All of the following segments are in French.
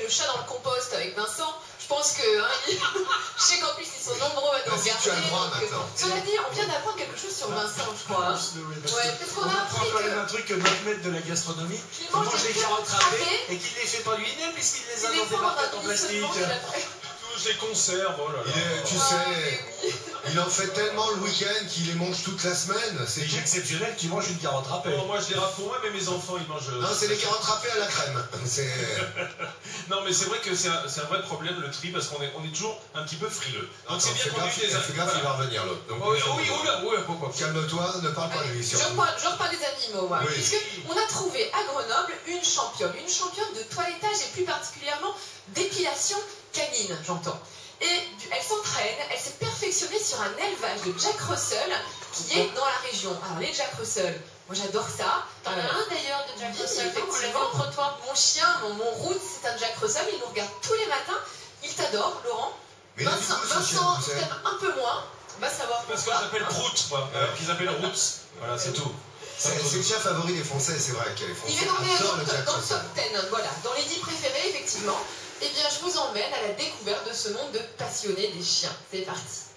chat dans le compost avec Vincent. Je pense que... Hein, je sais qu'en plus, ils sont nombreux à nous regarder. Tu as le droit maintenant. Cela dit, on vient d'apprendre quelque chose sur Vincent, je crois. Ouais, parce qu'on a apprend appris quand même que... un truc que notre maître de la gastronomie, il mange des carottes râpées et qu'il les fait pas lui-même puisqu'il les a dans des barquettes en plastique. Tous les conserves, oh là là. Tu sais, il en fait tellement le week-end qu'il les mange toute la semaine. C'est exceptionnel qu'il mange une carotte râpée. Bon, moi je les râpe pour moi, mais mes enfants ils mangent. Non, c'est les carottes râpées à la crème. Non, mais c'est vrai que c'est un vrai problème le tri parce qu'on est toujours un petit peu frileux. Donc c'est bien qu'on ait des Fais gaffe, il va revenir l'autre. Oui, pourquoi? Calme-toi, ne parle pas de lui. Je reprends des animaux, moi. Oui. Puisqu'on a trouvé à Grenoble une championne de toilettage et plus particulièrement d'épilation canine, j'entends. Et elle s'entraîne, elle s'est perfectionnée sur un élevage de Jack Russell qui est dans la région. Alors les Jack Russell, moi j'adore ça. T'en as un d'ailleurs de Jack Russell, effectivement. Entre toi. Mon chien, mon Roots, c'est un Jack Russell, il nous regarde tous les matins. Il t'adore, Laurent. Mais Vincent t'aime un peu moins, on va savoir parce que pourquoi. j'appelle Prout, moi, qu'ils appellent Roots. Voilà, c'est tout. C'est le chien favori des Français, c'est vrai qu'elle est Il française. est dans le top 10, voilà, dans les 10 préférés, effectivement. Eh bien, je vous emmène à la découverte de ce monde de passionnés des chiens. C'est parti.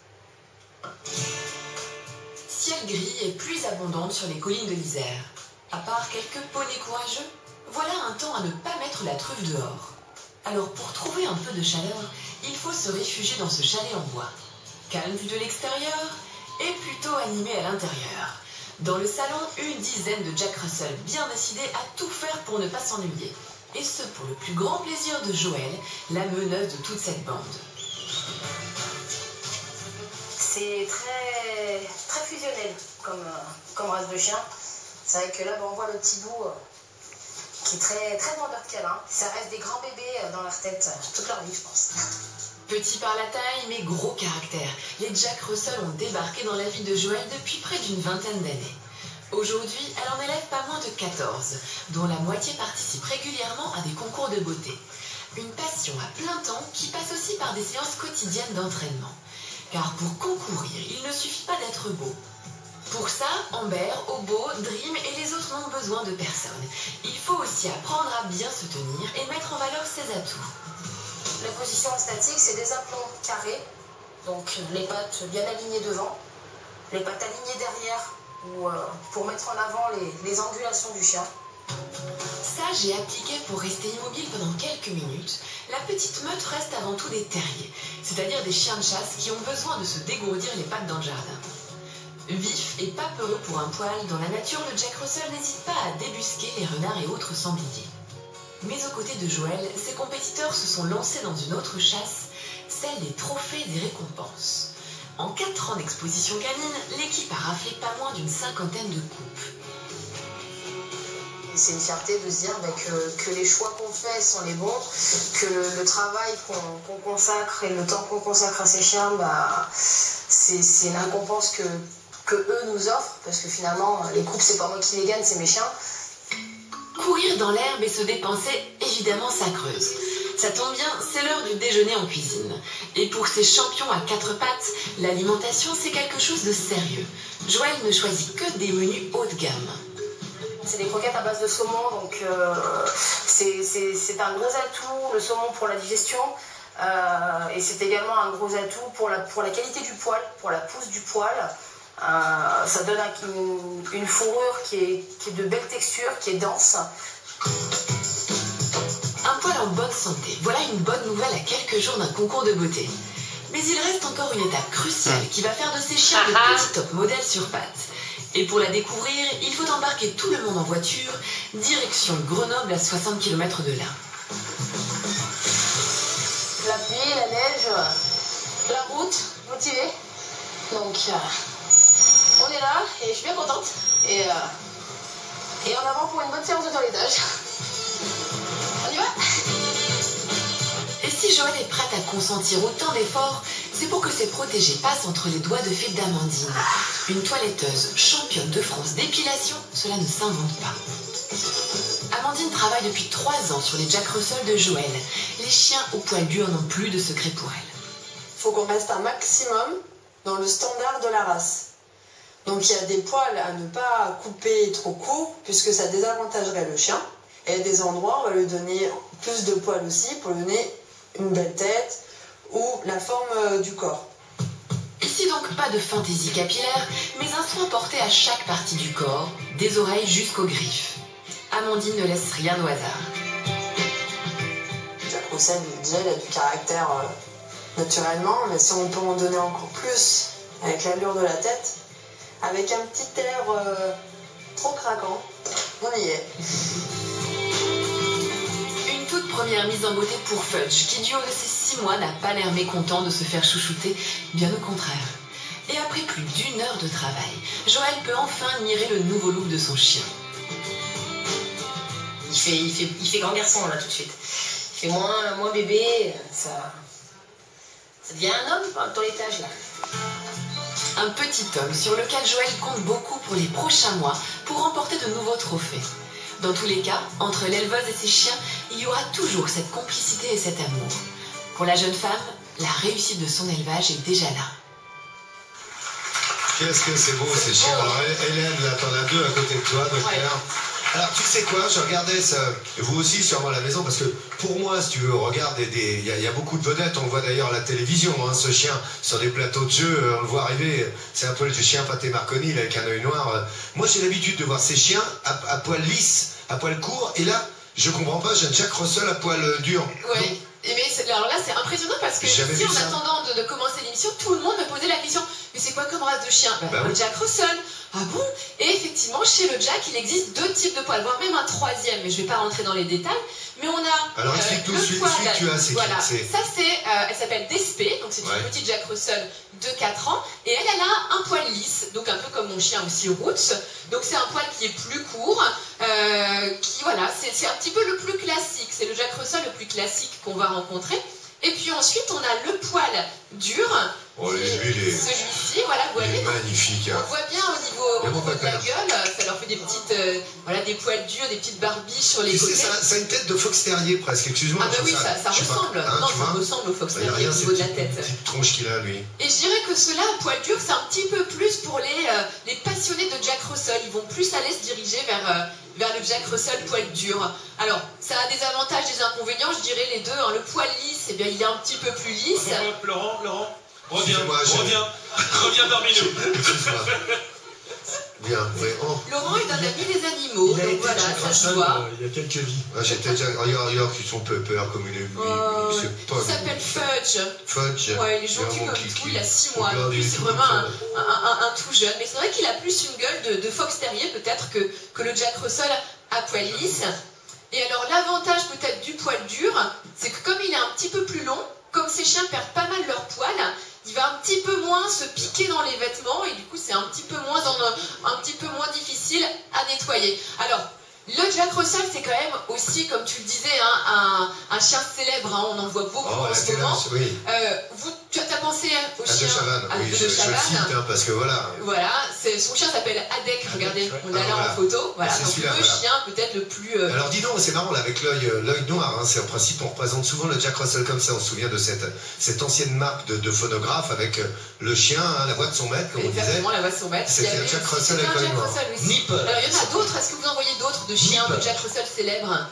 Ciel gris et pluie abondante sur les collines de l'Isère. À part quelques poneys courageux, voilà un temps à ne pas mettre la truffe dehors. Alors, pour trouver un peu de chaleur, il faut se réfugier dans ce chalet en bois. Calme vu de l'extérieur et plutôt animé à l'intérieur. Dans le salon, une dizaine de Jack Russell bien décidés à tout faire pour ne pas s'ennuyer. Et ce pour le plus grand plaisir de Joël, la meneuse de toute cette bande. C'est très fusionnel comme race de chien. C'est vrai que là, on voit le petit bout qui est très vendeur de câlin. Ça reste des grands bébés dans leur tête toute leur vie, je pense. Petits par la taille, mais gros caractère, les Jack Russell ont débarqué dans la vie de Joël depuis près d'une vingtaine d'années. Aujourd'hui, elle en élève pas moins de 14, dont la moitié participe régulièrement à des concours de beauté. Une passion à plein temps qui passe aussi par des séances quotidiennes d'entraînement. Car pour concourir, il ne suffit pas d'être beau. Pour ça, Amber, Obo, Dream et les autres n'ont besoin de personne. Il faut aussi apprendre à bien se tenir et mettre en valeur ses atouts. La position statique, c'est des aplombs carrés, donc les pattes bien alignées devant, les pattes alignées derrière, pour mettre en avant les angulations du chien. Sage et appliquée pour rester immobile pendant quelques minutes, la petite meute reste avant tout des terriers, c'est-à-dire des chiens de chasse qui ont besoin de se dégourdir les pattes dans le jardin. Vif et pas peureux pour un poil, dans la nature, le Jack Russell n'hésite pas à débusquer les renards et autres sangliers. Mais aux côtés de Joël, ses compétiteurs se sont lancés dans une autre chasse, celle des trophées et récompenses. En 4 ans d'exposition canine, l'équipe a raflé pas moins d'une 50aine de coupes. C'est une fierté de se dire que les choix qu'on fait sont les bons, que le travail qu'on consacre et le temps qu'on consacre à ces chiens, c'est une récompense que eux nous offrent, parce que finalement, les coupes, c'est pas moi qui les gagne, c'est mes chiens. Courir dans l'herbe et se dépenser, évidemment, ça creuse. Ça tombe bien, c'est l'heure du déjeuner en cuisine. Et pour ces champions à 4 pattes, l'alimentation, c'est quelque chose de sérieux. Joël ne choisit que des menus haut de gamme. C'est des croquettes à base de saumon, donc c'est un gros atout, le saumon pour la digestion. Et c'est également un gros atout pour la qualité du poil, pour la pousse du poil. Ça donne une fourrure qui est de belle texture, qui est dense. Un poil en bonne santé, voilà une bonne nouvelle à quelques jours d'un concours de beauté. Mais il reste encore une étape cruciale qui va faire de ces chiens de petits top modèles sur pattes. Et pour la découvrir, il faut embarquer tout le monde en voiture, direction Grenoble à 60 km de là. La pluie, la neige, la route, motivé. Donc, on est là et je suis bien contente. Et en avant pour une bonne séance de toilettage. On y va? Et si Joël est prête à consentir autant d'efforts, c'est pour que ses protégés passent entre les doigts de fée d'Amandine. Une toiletteuse championne de France d'épilation, cela ne s'invente pas. Amandine travaille depuis 3 ans sur les Jack Russell de Joël. Les chiens au poil dur n'ont plus de secret pour elle. Il faut qu'on reste un maximum dans le standard de la race. Donc il y a des poils à ne pas couper trop court, puisque ça désavantagerait le chien. Et à des endroits, on va lui donner plus de poils aussi pour lui donner une belle tête ou la forme du corps. Ici donc pas de fantaisie capillaire, mais un soin porté à chaque partie du corps, des oreilles jusqu'aux griffes. Amandine ne laisse rien au hasard. Jack Russell, déjà, il a du caractère naturellement, mais si on peut en donner encore plus avec l'allure de la tête, avec un petit air trop craquant, on y est. Une toute première mise en beauté pour Fudge, qui du haut de ses 6 mois n'a pas l'air mécontent de se faire chouchouter, bien au contraire. Et après plus d'1 heure de travail, Joël peut enfin admirer le nouveau look de son chien. Il fait grand garçon là tout de suite. Il fait moins bébé, ça devient un homme dans l'étage là. Un petit homme sur lequel Joël compte beaucoup pour les prochains mois pour remporter de nouveaux trophées. Dans tous les cas, entre l'éleveuse et ses chiens, il y aura toujours cette complicité et cet amour. Pour la jeune femme, la réussite de son élevage est déjà là. Qu'est-ce que c'est beau ces chiens. Alors Hélène, là t'en as 2 à côté de toi, docteur. Ouais. Alors tu sais quoi, je regardais ça, vous aussi sûrement à la maison, parce que pour moi, si tu veux, regarde, il y a beaucoup de vedettes, on le voit d'ailleurs à la télévision, hein, ce chien, sur des plateaux de jeu, on le voit arriver, c'est un peu le chien Pathé Marconi, là, avec un œil noir. Moi j'ai l'habitude de voir ces chiens à poil lisse, à poil court, et là, je comprends pas, j'ai un Jack Russell à poil dur. Oui. Mais alors là, c'est impressionnant parce que ici, en attendant de commencer l'émission, tout le monde me posait la question: mais c'est quoi comme race de chien? Le Jack Russell. Ah bon? Et effectivement, chez le Jack, il existe 2 types de poils, voire même un 3e, mais je ne vais pas rentrer dans les détails. Mais on a. Alors explique-nous celui que tu as, c'est voilà. qui? Ça, elle s'appelle Despé, donc c'est une petite Jack Russell de 4 ans, et elle a un poil lisse, donc un peu comme mon chien aussi, Roots. Donc c'est un poil qui est plus court, voilà, c'est un petit peu le plus classique, c'est le Jack Russell le plus classique qu'on va rencontrer. Et puis ensuite, on a le poil dur. Oh, celui-ci, voilà, vous voyez. Magnifique. Hein. On voit bien au niveau de la gueule, ça leur fait des petites, voilà, des poils durs, des petites barbiches sur les côtés. Ça a une tête de fox terrier presque, excuse-moi. Ah bah oui, ça ressemble. Hein, non, ça ressemble au fox terrier au niveau de la tête. Petite tronche qu'il a, lui. Et je dirais que ceux-là, à poil dur, c'est un petit peu plus pour les passionnés de Jack Russell. Ils vont plus aller se diriger vers le Jack Russell poil dur. Alors, ça a des avantages, des inconvénients, je dirais les deux. Hein. Le poil lisse, eh bien, il est un petit peu plus lisse. Laurent, reviens parmi nous. Bien, oui. Oh. Laurent est un ami des animaux, donc voilà, ça se voit. Il y a quelques vies. J'étais déjà. Regarde, qui sont peur comme une. Il s'appelle Fudge. Fudge. Ouais, il est gentil comme tout, il a 6 mois. Donc c'est vraiment un tout jeune. Mais c'est vrai qu'il a plus une gueule de fox terrier peut-être que le Jack Russell à poil lisse. Et alors l'avantage peut-être du poil dur, c'est que comme il est un petit peu plus long, comme ces chiens perdent pas mal leur poil, il va un petit peu moins se piquer dans les vêtements et du coup c'est un petit peu moins difficile à nettoyer. Alors, le Jack Russell, c'est quand même aussi, comme tu le disais, hein, un chien célèbre, hein, on en voit beaucoup en ce moment. Oui. Tu as pensé au chien de Chavannes, oui, je le cite, hein, parce que voilà. Voilà, son chien s'appelle Adek, regardez, on l'a là en photo. Voilà, donc le chien peut-être le plus... Alors dis donc, c'est marrant, là, avec l'œil noir, hein, c'est en principe, on représente souvent le Jack Russell comme ça, on se souvient de cette ancienne marque de phonographe avec le chien, hein, la voix de son maître, comme on disait. Exactement, la voix de son maître. C'était un Jack Russell avec l'œil noir. Alors il y en a d'autres, est-ce que vous en voyez d'autres de chiens de Jack Russell célèbres?